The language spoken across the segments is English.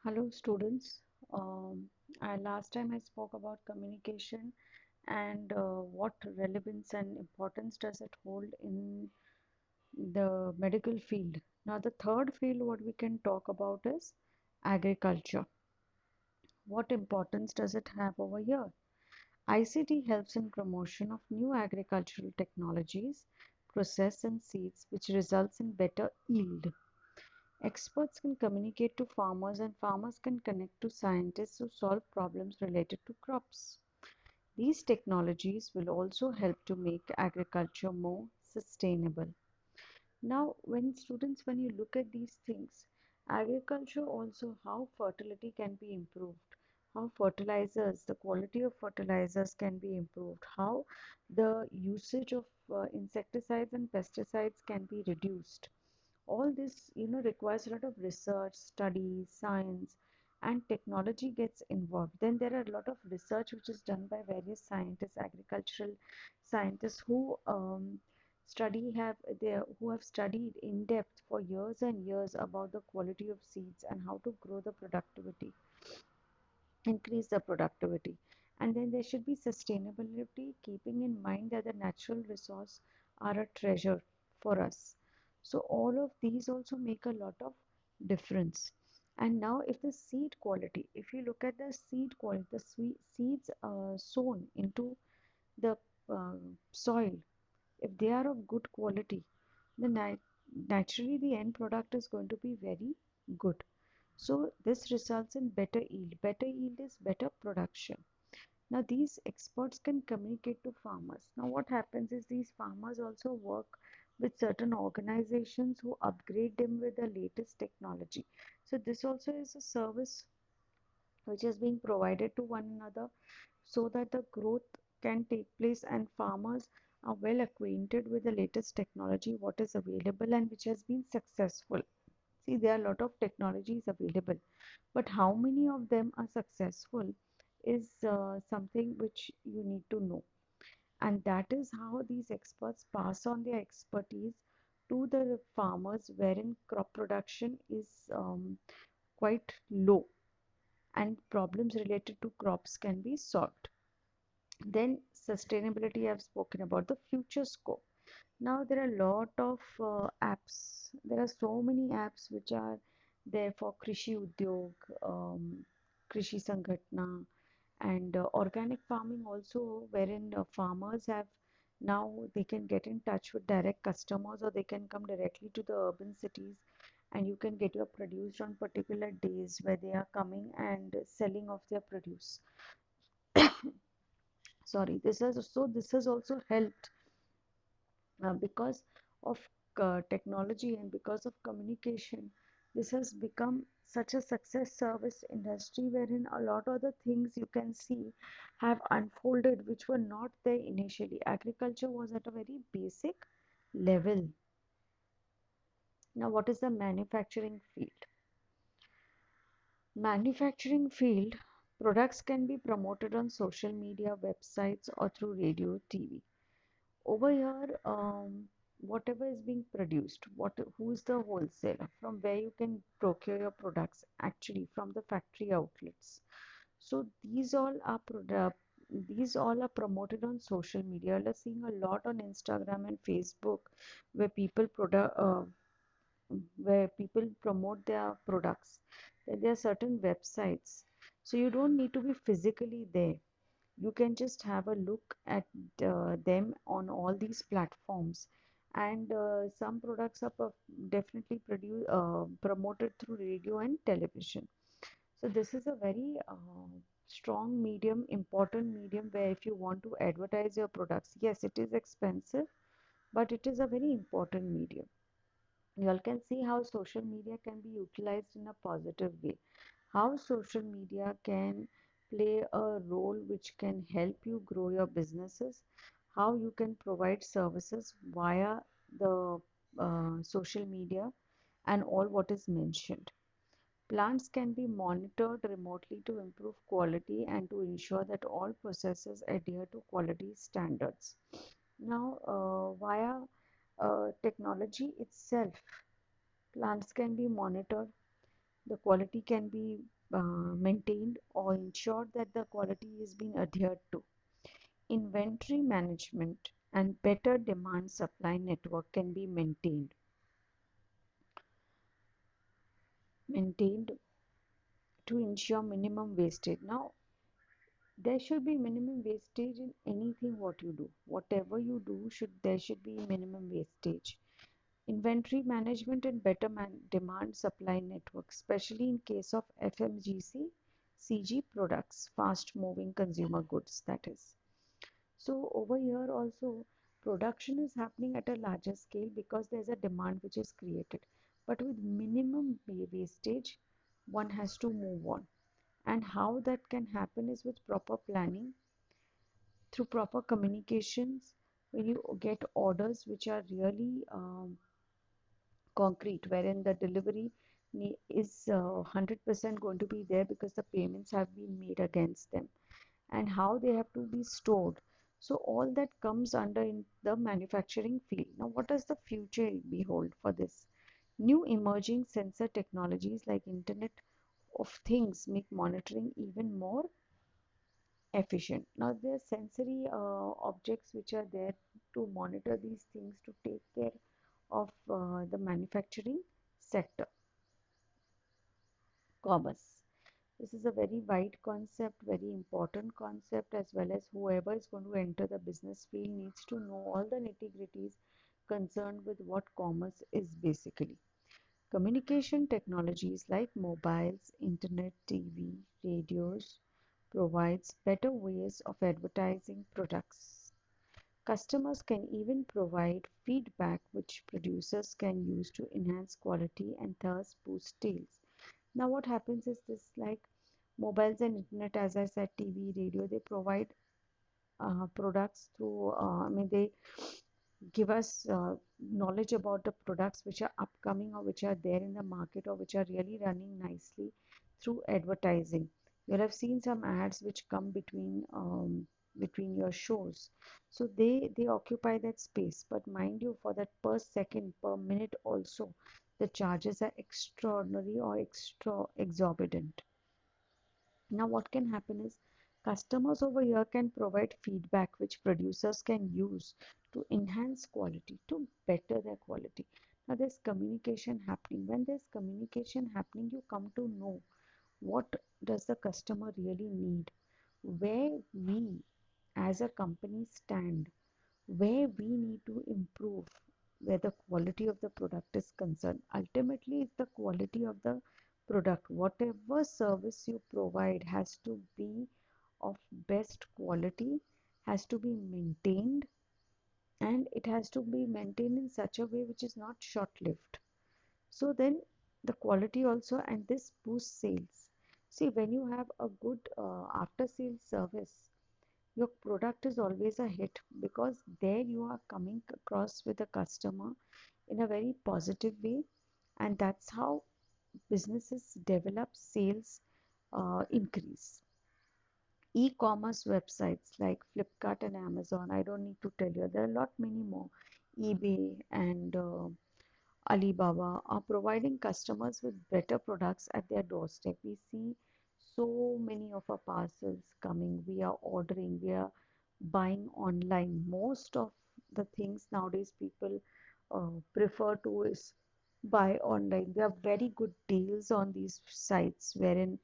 Hello, students. Last time I spoke about communication and what relevance and importance does it hold in the medical field. Now, the third field what we can talk about is agriculture. What importance does it have over here? ICT helps in promotion of new agricultural technologies, process and seeds, which results in better yield. Experts can communicate to farmers, and farmers can connect to scientists to solve problems related to crops. These technologies will also help to make agriculture more sustainable. Now, when you look at these things, agriculture also how fertility can be improved, how the quality of fertilizers can be improved, how the usage of insecticides and pesticides can be reduced. All this requires a lot of research, study, science, and technology gets involved. Then there are a lot of research which is done by various scientists, agricultural scientists who have studied in depth for years and years about the quality of seeds and how to grow the productivity, increase the productivity. And then there should be sustainability, keeping in mind that the natural resource are a treasure for us. So all of these also make a lot of difference. And now if the seed quality, if you look at the seed quality, the seeds sown into the uh, soil, if they are of good quality, then naturally the end product is going to be very good. So this results in better yield. Better yield is better production. Now these experts can communicate to farmers. Now what happens is these farmers also work with certain organizations who upgrade them with the latest technology. So this also is a service which is being provided to one another so that the growth can take place and farmers are well acquainted with the latest technology what is available and which has been successful. See, there are a lot of technologies available, but how many of them are successful is something which you need to know. And that is how these experts pass on their expertise to the farmers, wherein crop production is quite low and problems related to crops can be solved. Then sustainability, I've spoken about the future scope. Now there are a lot of apps. There are so many apps which are there for Krishi Udyog, Krishi Sangatna, and organic farming also, wherein farmers have now they can get in touch with direct customers or they can come directly to the urban cities and you can get your produce on particular days where they are coming and selling of their produce. Sorry, this has also helped because of technology and because of communication. This has become such a success service industry wherein a lot of the things you can see have unfolded which were not there initially. Agriculture was at a very basic level. Now, what is the manufacturing field? Manufacturing field products can be promoted on social media, websites, or through radio, TV. Over here, whatever is being produced, who's the wholesaler, from where you can procure your products, actually from the factory outlets. So these all are promoted on social media. You're seeing a lot on Instagram and Facebook where people promote their products. There are certain websites, so you don't need to be physically there. You can just have a look at them on all these platforms, and some products are definitely promoted through radio and television. So this is a very strong medium, important medium, where if you want to advertise your products, yes, it is expensive, but it is a very important medium. You all can see how social media can be utilized in a positive way, how social media can play a role which can help you grow your businesses, how you can provide services via the social media, and all what is mentioned. Plants can be monitored remotely to improve quality and to ensure that all processes adhere to quality standards. Now, via technology itself, plants can be monitored. the quality can be maintained or ensured that the quality is being adhered to. Inventory management and better demand supply network can be maintained to ensure minimum wastage. Now, there should be minimum wastage in anything what you do. Whatever you do, there should be minimum wastage. Inventory management and better demand supply network, especially in case of FMGC, CG products, fast moving consumer goods, that is. So over here also production is happening at a larger scale because there's a demand which is created. But with minimum wastage, one has to move on. And how that can happen is with proper planning, through proper communications, when you get orders which are really concrete, wherein the delivery is 100% going to be there because the payments have been made against them, and how they have to be stored. So all that comes under in the manufacturing field. Now, what does the future behold for this? New emerging sensor technologies like Internet of Things make monitoring even more efficient. Now, there are sensory objects which are there to monitor these things to take care of the manufacturing sector, commerce. This is a very wide concept, very important concept, as well as whoever is going to enter the business field needs to know all the nitty-gritties concerned with what commerce is basically. Communication technologies like mobiles, internet, TV, radios provides better ways of advertising products. Customers can even provide feedback which producers can use to enhance quality and thus boost sales. Now what happens is this, like mobiles and internet, as I said, TV, radio, they provide products through, they give us knowledge about the products which are upcoming or which are there in the market or which are really running nicely through advertising. You'll have seen some ads which come between your shows. So they occupy that space. But mind you, for that per second, per minute also, the charges are extraordinary or extra exorbitant. Now, what can happen is customers over here can provide feedback which producers can use to enhance quality, to better their quality. Now, there's communication happening. When there's communication happening, you come to know what does the customer really need, where we as a company stand, where we need to improve, where the quality of the product is concerned. Ultimately, it's the quality of the product. Whatever service you provide has to be of best quality, has to be maintained, and it has to be maintained in such a way which is not short-lived. So then the quality also, and this boosts sales. See, when you have a good after-sales service, your product is always a hit because there you are coming across with the customer in a very positive way, and that's how businesses develop, sales increase. E-commerce websites like Flipkart and Amazon, I don't need to tell you, there are a lot many more. eBay and Alibaba are providing customers with better products at their doorstep. We see so many of our parcels coming. We are ordering, we are buying online. Most of the things nowadays people prefer to is buy online. There are very good deals on these sites wherein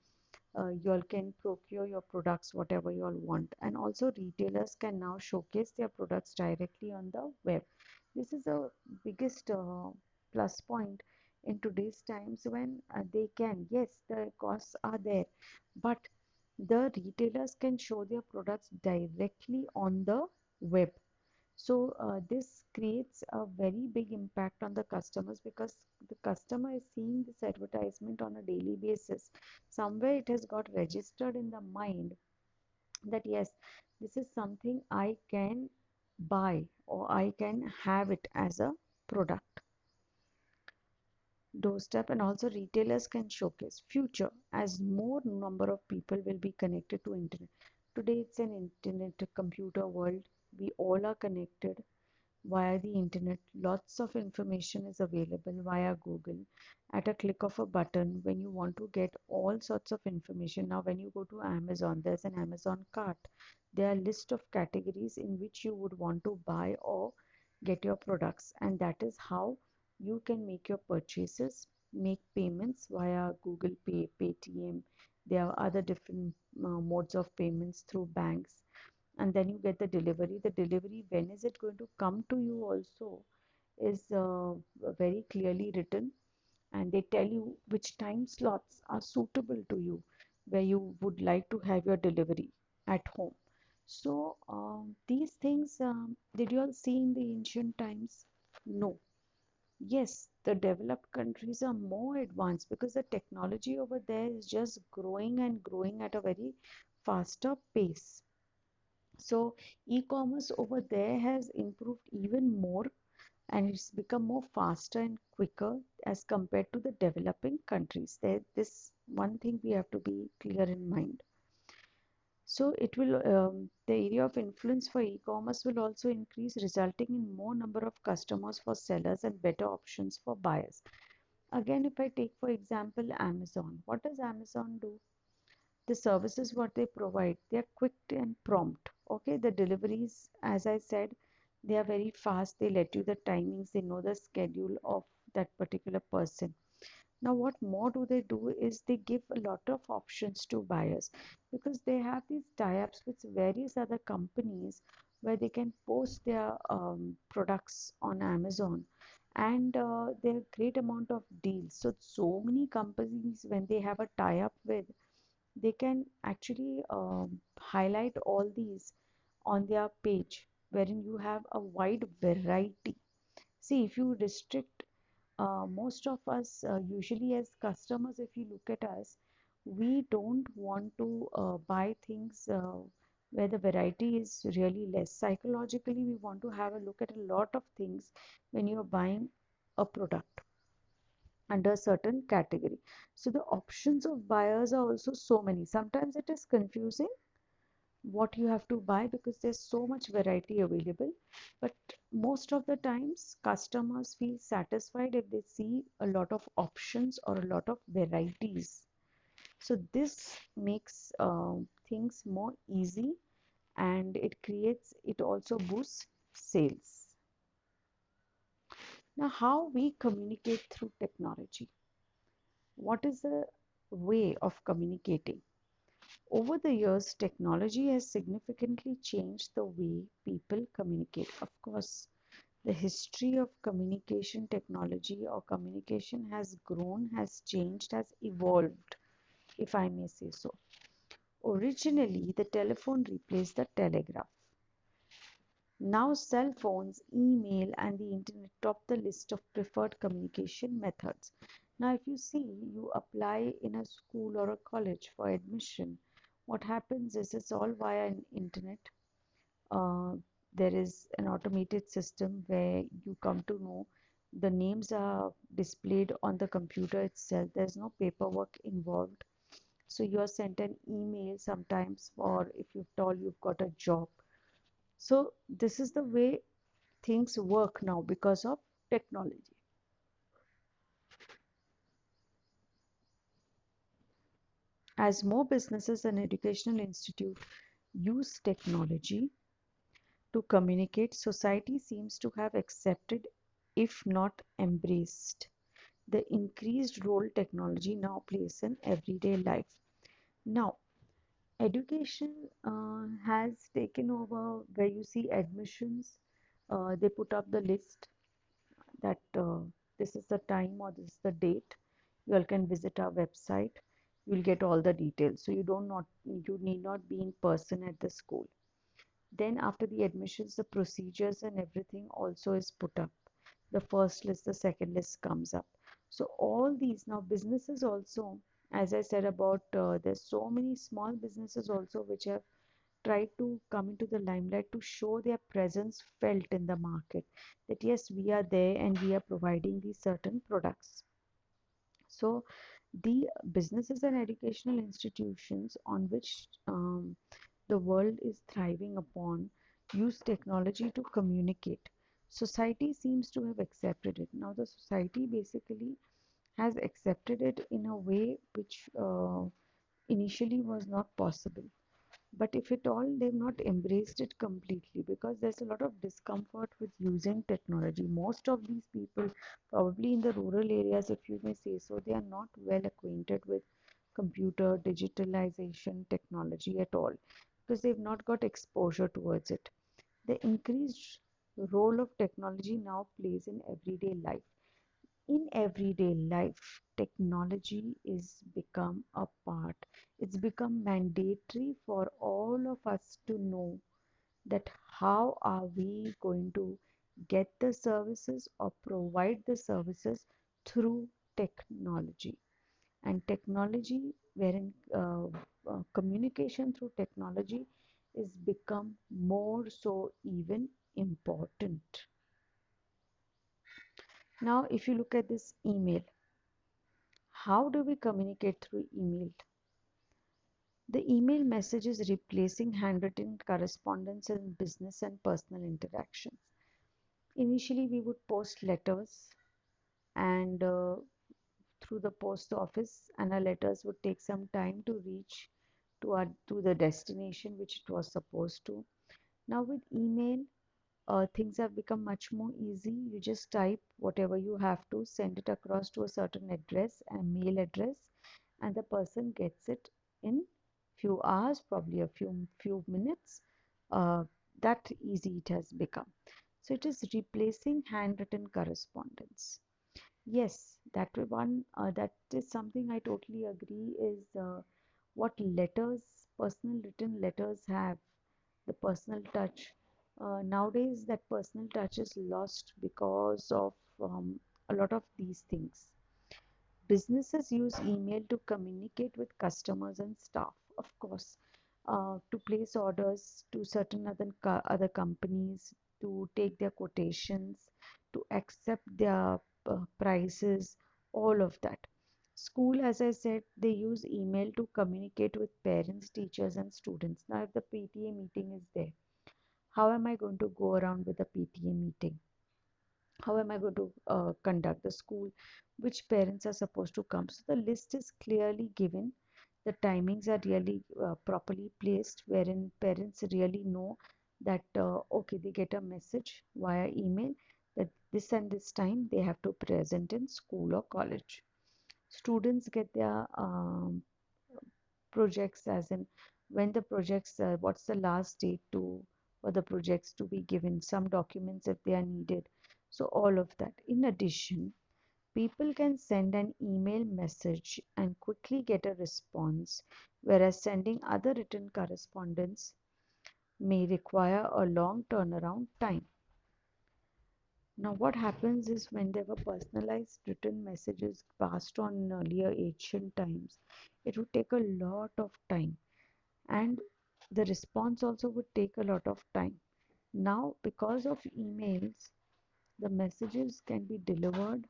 you all can procure your products whatever you all want, and also retailers can now showcase their products directly on the web. This is a biggest plus point in today's times when they can, yes, the costs are there, but the retailers can show their products directly on the web. So this creates a very big impact on the customers because the customer is seeing this advertisement on a daily basis. Somewhere it has got registered in the mind that yes, this is something I can buy or I can have it as a product doorstep. And also retailers can showcase future as more number of people will be connected to internet. Today it's an internet computer world. We all are connected. via the internet. Lots of information is available via Google at a click of a button when you want to get all sorts of information. Now, when you go to Amazon, there's an Amazon cart. There are list of categories in which you would want to buy or get your products, and that is how you can make your purchases, make payments via Google Pay, Paytm. There are other different modes of payments through banks, and then you get the delivery. The delivery, when is it going to come to you also, is very clearly written, and they tell you which time slots are suitable to you, where you would like to have your delivery at home. So these things, did you all see in the ancient times? No. Yes, the developed countries are more advanced because the technology over there is just growing and growing at a very faster pace. So e-commerce over there has improved even more, and it's become more faster and quicker as compared to the developing countries. This one thing we have to be clear in mind. So it will the area of influence for e-commerce will also increase, resulting in more number of customers for sellers and better options for buyers. Again, if I take for example Amazon, what does Amazon do? The services what they provide, they are quick and prompt. Okay, the deliveries, as I said, they are very fast. They let you the timings, they know the schedule of that particular person. Now what more do they do is they give a lot of options to buyers, because they have these tie-ups with various other companies where they can post their products on Amazon, and there are great amount of deals. So many companies, when they have a tie-up with, they can actually highlight all these on their page, wherein you have a wide variety. See, if you restrict, most of us, usually as customers, if you look at us, we don't want to buy things where the variety is really less. Psychologically, we want to have a look at a lot of things when you are buying a product under a certain category. So the options of buyers are also so many. Sometimes it is confusing what you have to buy because there's so much variety available. But most of the times, customers feel satisfied if they see a lot of options or a lot of varieties. So this makes things more easy, and it also boosts sales. Now, how we communicate through technology. What is the way of communicating? Over the years, technology has significantly changed the way people communicate. Of course, the history of communication technology or communication has grown, has changed, has evolved, if I may say so. Originally, the telephone replaced the telegraph. Now, cell phones, email, and the internet top the list of preferred communication methods. Now, if you see, you apply in a school or a college for admission, what happens is it's all via an internet. Uh, there is an automated system where you come to know the names are displayed on the computer itself. There's no paperwork involved. So you are sent an email sometimes, or if you've told you've got a job. So this is the way things work now because of technology. As more businesses and educational institutes use technology to communicate, society seems to have accepted, if not embraced, the increased role technology now plays in everyday life. Now, education has taken over, where you see admissions, they put up the list that this is the time or this is the date. You all can visit our website. You'll get all the details. So you need not be in person at the school. Then after the admissions, the procedures and everything also is put up. The first list, the second list comes up. So all these now businesses also, as I said about, there's so many small businesses also which have tried to come into the limelight to show their presence felt in the market, that yes, we are there and we are providing these certain products. So the businesses and educational institutions on which the world is thriving upon use technology to communicate. Society seems to have accepted it. Now, the society basically has accepted it in a way which initially was not possible. But if at all, they've not embraced it completely because there's a lot of discomfort with using technology. Most of these people, probably in the rural areas, if you may say so, they are not well acquainted with computer, digitalization, technology at all because they've not got exposure towards it. The increased role of technology now plays in everyday life. In everyday life, technology is become a part. It's become mandatory for all of us to know that how are we going to get the services or provide the services through technology. And technology, wherein communication through technology is become more so even important. Now, if you look at this email, how do we communicate through email? The email message is replacing handwritten correspondence in business and personal interactions. Initially, we would post letters and through the post office, and our letters would take some time to reach to the destination which it was supposed to. Now with email, things have become much more easy. You just type whatever you have to, send it across to a certain address, a mail address, and the person gets it in few hours, probably a few minutes. Uh, that easy it has become. So it is replacing handwritten correspondence. Yes, that is something I totally agree is what letters, personal written letters have, the personal touch. Nowadays, that personal touch is lost because of a lot of these things. Businesses use email to communicate with customers and staff, of course, to place orders to certain other companies, to take their quotations, to accept their prices, all of that. School, as I said, they use email to communicate with parents, teachers, and students. Now, if the PTA meeting is there, how am I going to go around with the PTA meeting? How am I going to conduct the school? Which parents are supposed to come? So the list is clearly given. The timings are really properly placed, wherein parents really know that okay, they get a message via email that this and this time they have to present in school or college. Students get their projects, as in when the projects, what's the last date to for the projects to be given, some documents if they are needed. So all of that. In addition, people can send an email message and quickly get a response, whereas sending other written correspondence may require a long turnaround time. Now, what happens is when there were personalized written messages passed on in earlier ancient times, it would take a lot of time and the response also would take a lot of time. Now, because of emails, the messages can be delivered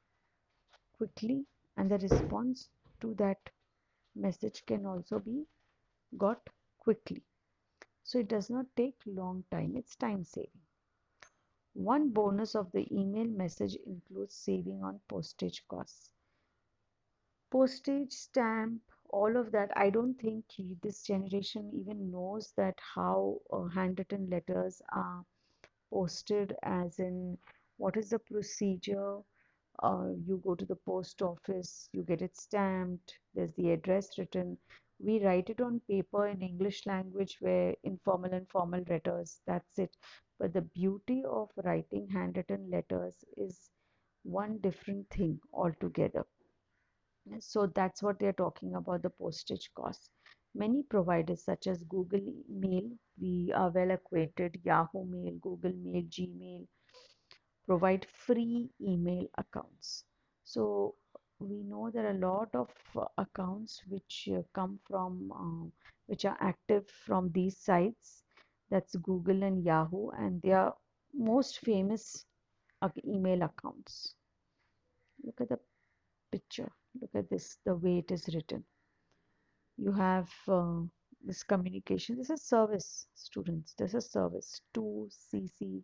quickly and the response to that message can also be got quickly. So it does not take long time, it's time saving. One bonus of the email message includes saving on postage costs. Postage stamp, all of that, I don't think this generation even knows that how handwritten letters are posted, as in what is the procedure. You go to the post office, you get it stamped, there's the address written. We write it on paper in English language where informal and formal letters, that's it. But the beauty of writing handwritten letters is one different thing altogether. So that's what they're talking about, the postage costs. Many providers such as Google Mail, we are well acquainted, Yahoo Mail, Google Mail, Gmail, provide free email accounts. So we know there are a lot of accounts which come from, which are active from these sites. That's Google and Yahoo, and they are most famous email accounts. Look at the picture. Look at this, the way it is written. You have this communication. This is service, students. This is service. 2CC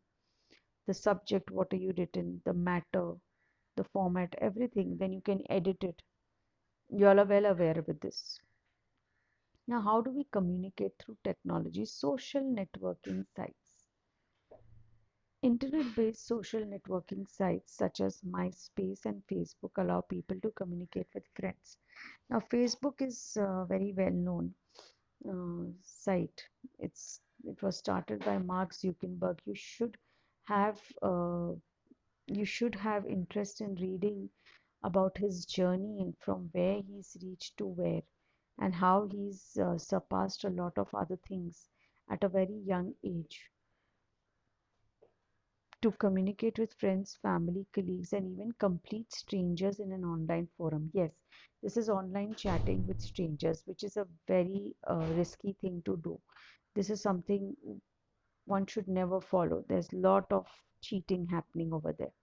the subject, what are you written, the matter, the format, everything. Then you can edit it. You all are well aware with this. Now, how do we communicate through technology? Social networking sites. Internet-based social networking sites such as MySpace and Facebook allow people to communicate with friends. Now, Facebook is a very well-known site. It was started by Mark Zuckerberg. Have uh, you should have interest in reading about his journey and from where he's reached to where, and how he's surpassed a lot of other things at a very young age to communicate with friends, family, colleagues, and even complete strangers in an online forum. Yes, this is online chatting with strangers, which is a very risky thing to do. This is something one should never follow. There's a lot of cheating happening over there.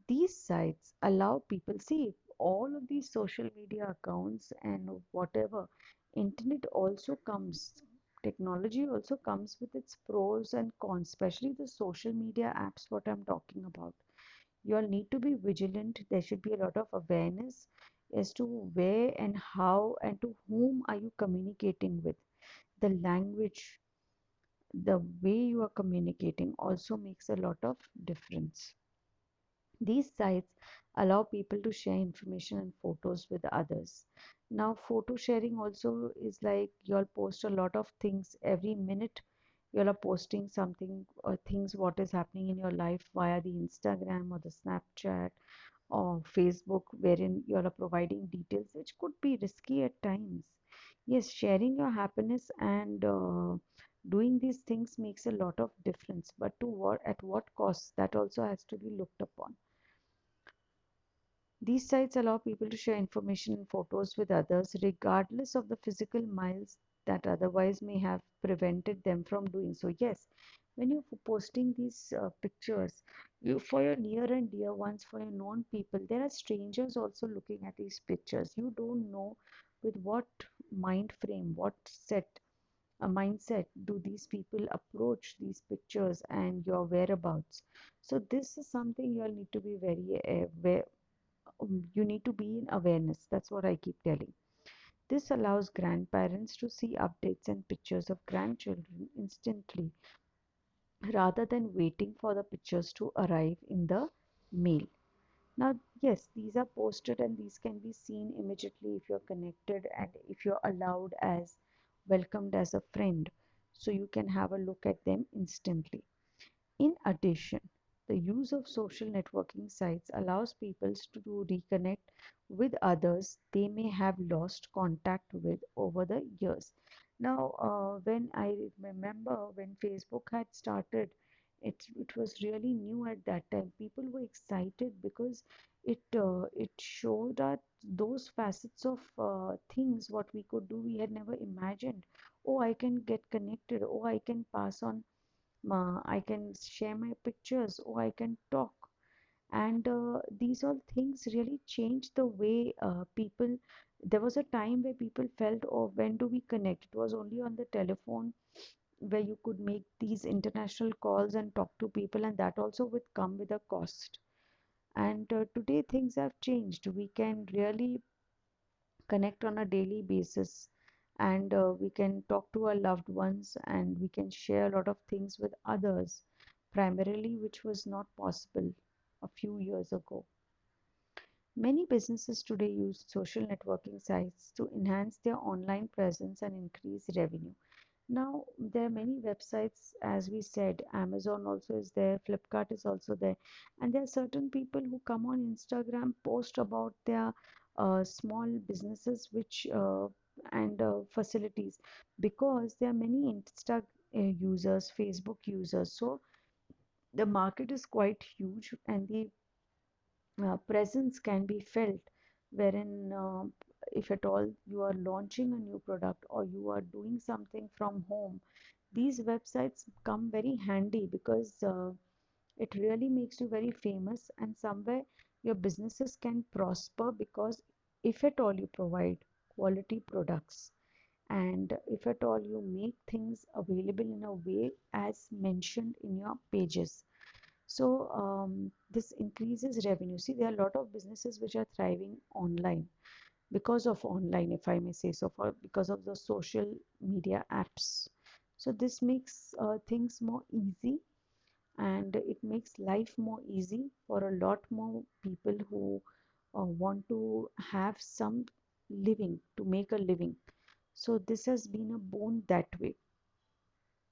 These sites allow people, see, all of these social media accounts and whatever, internet also comes, technology also comes with its pros and cons, especially the social media apps, what I'm talking about. You all need to be vigilant. There should be a lot of awareness as to where and how and to whom are you communicating with. The language, the way you are communicating also makes a lot of difference. These sites allow people to share information and photos with others. Now, photo sharing also is like you'll post a lot of things every minute. You'll are posting something or things what is happening in your life via the Instagram or the Snapchat or Facebook, wherein you're providing details, which could be risky at times. Yes, sharing your happiness and doing these things makes a lot of difference, but to what at what cost? That also has to be looked upon. These sites allow people to share information and photos with others, regardless of the physical miles that otherwise may have prevented them from doing so. Yes, when you're posting these pictures, you for your near and dear ones, for your known people, there are strangers also looking at these pictures. You don't know with what mind frame, what set a mindset do these people approach these pictures and your whereabouts. So this is something you'll need to be very aware, you need to be in awareness. That's what I keep telling. This allows grandparents to see updates and pictures of grandchildren instantly rather than waiting for the pictures to arrive in the mail. Now, yes, these are posted and these can be seen immediately if you're connected and if you're allowed as welcomed as a friend. So you can have a look at them instantly. In addition, the use of social networking sites allows people to reconnect with others they may have lost contact with over the years. Now, when I remember when Facebook had started, it was really new at that time. People were excited because it showed that those facets of things what we could do we had never imagined. Oh, I can get connected. Oh, I can pass on I can share my pictures or I can talk. And these all things really change the way people. There was a time where people felt, oh, when do we connect? It was only on the telephone where you could make these international calls and talk to people, and that also would come with a cost. And today things have changed. We can really connect on a daily basis and we can talk to our loved ones and we can share a lot of things with others, primarily which was not possible a few years ago. Many businesses today use social networking sites to enhance their online presence and increase revenue. Now, there are many websites, as we said, Amazon also is there, Flipkart is also there, and there are certain people who come on Instagram, post about their small businesses which and facilities, because there are many Insta users, Facebook users, so the market is quite huge and the presence can be felt, wherein if at all you are launching a new product or you are doing something from home, these websites come very handy because it really makes you very famous and somewhere your businesses can prosper because if at all you provide quality products and if at all you make things available in a way as mentioned in your pages. So this increases revenue. See, there are a lot of businesses which are thriving online because of online, if I may say so, for because of the social media apps. So this makes things more easy, and it makes life more easy for a lot more people who want to have some living, to make a living. So this has been a boon that way.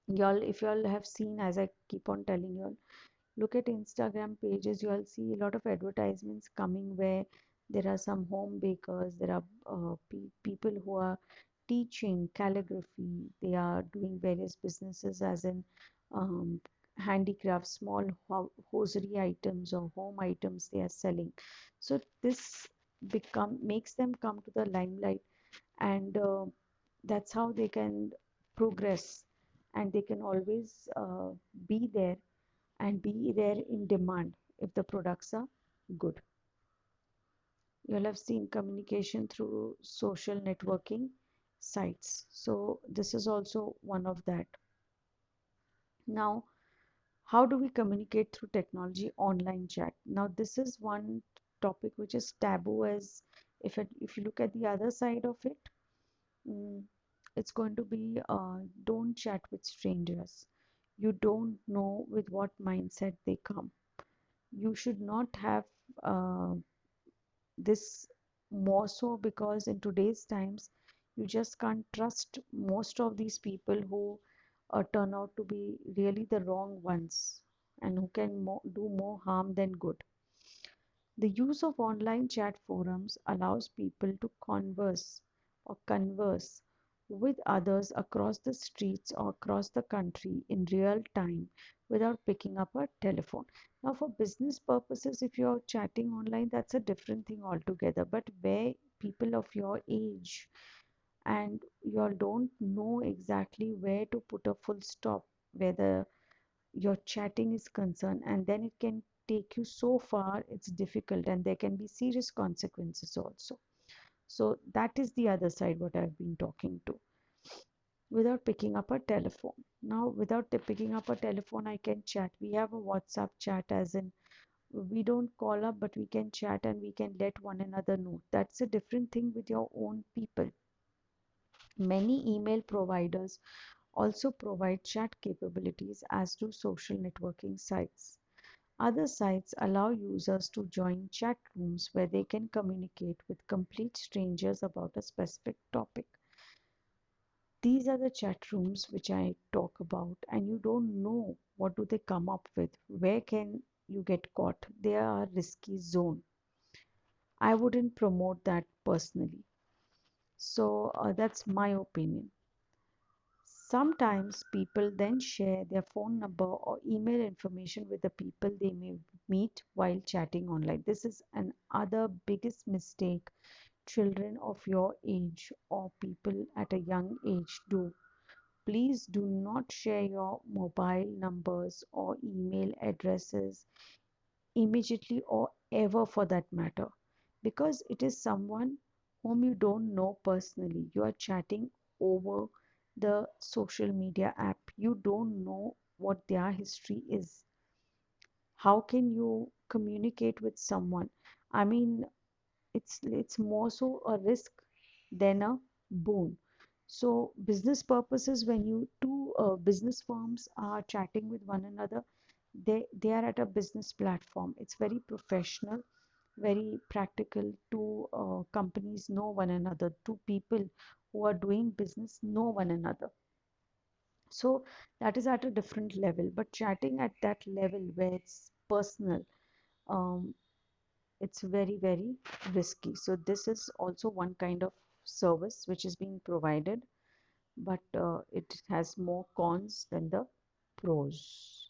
Y'all, if y'all have seen, as I keep on telling you, look at Instagram pages, you'll see a lot of advertisements coming where there are some home bakers, there are people who are teaching calligraphy, they are doing various businesses as in um, handicraft, small hosiery items or home items they are selling. So this become makes them come to the limelight, and that's how they can progress, and they can always be there and be there in demand if the products are good. You'll have seen communication through social networking sites. So this is also one of that. Now, how do we communicate through technology? Online chat. Now, this is one topic which is taboo, as if you look at the other side of it, mm, it's going to be don't chat with strangers. You don't know with what mindset they come. You should not have uh, this, more so because in today's times you just can't trust most of these people who turn out to be really the wrong ones, and who can do more harm than good. The use of online chat forums allows people to converse with others across the streets or across the country in real time without picking up a telephone. Now, for business purposes, if you're chatting online, that's a different thing altogether. But where people of your age and you all don't know exactly where to put a full stop, whether your chatting is concerned, and then it can take you so far, it's difficult, and there can be serious consequences also. So that is the other side what I've been talking to, without picking up a telephone. Now, without picking up a telephone, I can chat. We have a WhatsApp chat, as in we don't call up, but we can chat and we can let one another know. That's a different thing with your own people. Many email providers also provide chat capabilities, as do social networking sites. Other sites allow users to join chat rooms where they can communicate with complete strangers about a specific topic. These are the chat rooms which I talk about, and you don't know what do they come up with. Where can you get caught? They are a risky zone. I wouldn't promote that personally. So that's my opinion. Sometimes people then share their phone number or email information with the people they may meet while chatting online. This is another biggest mistake children of your age or people at a young age do. Please do not share your mobile numbers or email addresses immediately or ever, for that matter, because it is someone whom you don't know personally. You are chatting over the social media app. You don't know what their history is. How can you communicate with someone? I mean, it's more so a risk than a boon. So business purposes, when you two business firms are chatting with one another, they are at a business platform. It's very professional, very practical. Two companies know one another. Two people who are doing business know one another. So that is at a different level. But chatting at that level where it's personal, um, it's very, very risky. So this is also one kind of service which is being provided, but it has more cons than the pros.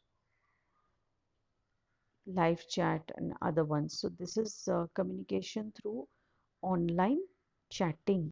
Live chat and other ones. So this is communication through online chatting.